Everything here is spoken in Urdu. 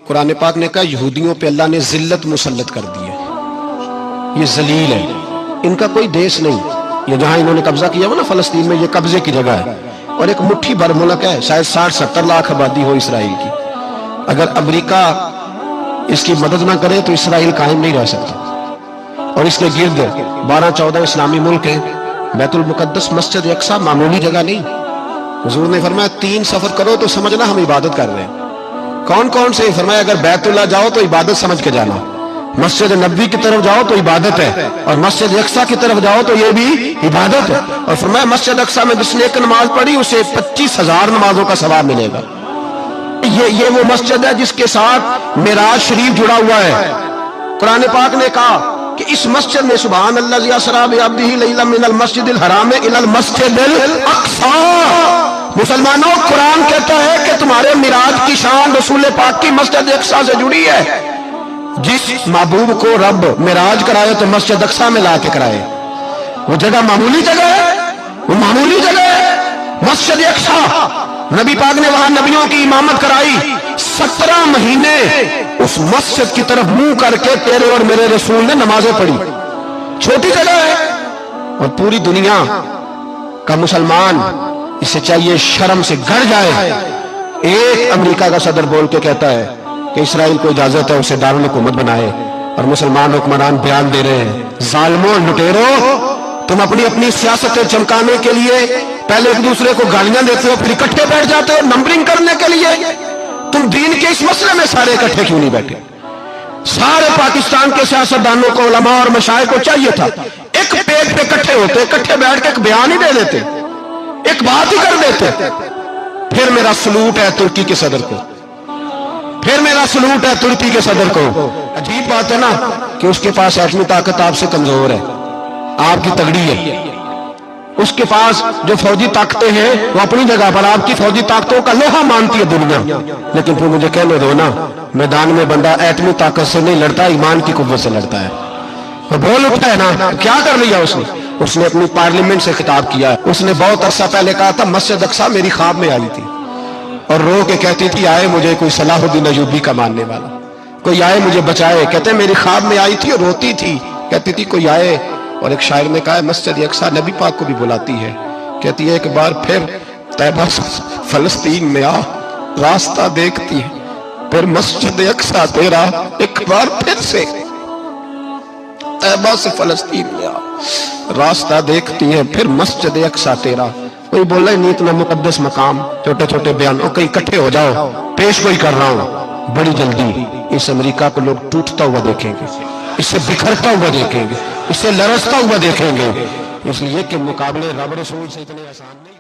قرآن پاک نے کہا یہودیوں پہ اللہ نے ذلت مسلط کر دی ہے، یہ ذلیل ہے، ان کا کوئی دیش نہیں، یہ جہاں انہوں نے قبضہ کیا ہوا نا فلسطین میں، یہ قبضے کی جگہ ہے اور ایک مٹھی بھر ملک ہے، شاید 60-70 لاکھ آبادی ہو اسرائیل کی۔ اگر امریکہ اس کی مدد نہ کرے تو اسرائیل قائم نہیں رہ سکتا، اور اس کے گرد 12-14 اسلامی ملک ہیں۔ بیت المقدس مسجد اقصیٰ معمولی جگہ نہیں، حضور نے فرمایا 3 سفر کرو تو سمجھنا ہم عبادت کر رہے ہیں۔ کون کون سے؟ فرمایا اگر بیت اللہ جاؤ تو عبادت سمجھ کے جانا، مسجد نبوی کی طرف جاؤ تو عبادت ہے، اور مسجد اقصیٰ کی طرف جاؤ تو یہ بھی عبادت ہے۔ اور فرمایا مسجد اقصیٰ میں جس نے ایک نماز پڑھی اسے 25,000 نمازوں کا ثواب ملے گا۔ یہ وہ مسجد ہے جس کے ساتھ معراج شریف جڑا ہوا ہے۔ قرآن پاک نے کہا کہ اس مسجد میں سبحان الذی اسریٰ بعبدہ لیلا من المسجد الحرام الی المسجد الاقصیٰ۔ مسلمانوں، قرآن کہتا ہے کہ تمہارے معراج کی شان رسول پاک کی مسجد اقصیٰ سے جڑی ہے۔ جس محبوب کو رب معراج کرائے تو مسجد اقصیٰ میں لا کے کرائے۔ وہ جگہ معمولی جگہ ہے، وہ معمولی جگہ ہے مسجد اقصیٰ۔ نبی پاک نے وہاں نبیوں کی امامت کرائی، 17 مہینے اس مسجد کی طرف منہ کر کے تیرے اور میرے رسول نے نمازیں پڑھی۔ چھوٹی جگہ ہے، اور پوری دنیا کا مسلمان اسے چاہیے شرم سے گڑ جائے۔ ایک امریکہ کا صدر بول کے کہتا ہے کہ اسرائیل کو اجازت ہے اسے دارالحکومت بنائے، اور مسلمان حکمران بیان دے رہے ہیں ظالموں، لٹیرو، تم اپنی اپنی سیاستیں چمکانے کے لیے پہلے ایک دوسرے کو گالیاں دیتے ہو، پھر اکٹھے بیٹھ جاتے ہو نمبرنگ کرنے کے لیے۔ تم دین کے اس مسئلے میں سارے اکٹھے کیوں نہیں بیٹھے؟ سارے پاکستان کے سیاستدانوں کو، علماء اور مشائخ کو چاہیے تھا ایک پیج پہ اکٹھے ہوتے، اکٹھے بیٹھ کے ایک بیان ہی دے دیتے، ایک بات ہی کر دیتے۔ پھر میرا سلوٹ ہے ترکی کے صدر کو، پھر میرا سلوٹ ہے ترکی کے صدر کو۔ عجیب بات ہے نا کہ اس کے پاس ایٹمی طاقت آپ سے کمزور ہے، آپ کی تگڑی ہے۔ اس کے پاس جو فوجی طاقتیں ہیں وہ اپنی جگہ پر، آپ کی فوجی طاقتوں کا لوہا مانتی ہے دنیا، لیکن پھر مجھے کہنے دو نا، میدان میں بندہ ایٹمی طاقت سے نہیں لڑتا، ایمان کی قوت سے لڑتا ہے۔ وہ بول اٹھا ہے نا، کیا کر لیا اس نے اپنی پارلیمنٹ سے خطاب کیا ہے۔ اس نے بہت عرصہ پہلے کہا تھا مسجد اقصیٰ میری خواب میں آئی تھی، اور رو کے کہتی تھی آئے مجھے کوئی صلاح الدین ایوبی کا ماننے والا، کوئی آئے مجھے بچائے۔ کہتے میری خواب میں آئی تھی اور روتی تھی، کہتی تھی کوئی آئے۔ اور ایک شاعر نے کہا ہے مسجد اقصیٰ نبی پاک کو بھی بلاتی ہے، کہتی ہے ایک بار پھر طیبہ فلسطین میں آ، راستہ دیکھتی ہے پھر مسجد اقصیٰ تیرا، ایک بار پھر سے طیبہ سے فلسطین میں آ، راستہ دیکھتی ہے پھر مسجد اقصیٰ تیرا۔ کوئی بولا ہی نہیں اتنا مقدس مقام، چھوٹے چھوٹے بیانوں کہیں اکٹھے ہو جاؤ، پیش کوئی کر رہا ہوں بڑی جلدی۔ اس امریکہ کو لوگ ٹوٹتا ہوا دیکھیں گے، اس سے بکھرتا ہوا دیکھیں گے، اس سے لرزتا ہوا دیکھیں گے، اس لیے کہ مقابلے رب رسول سے اتنے آسان نہیں۔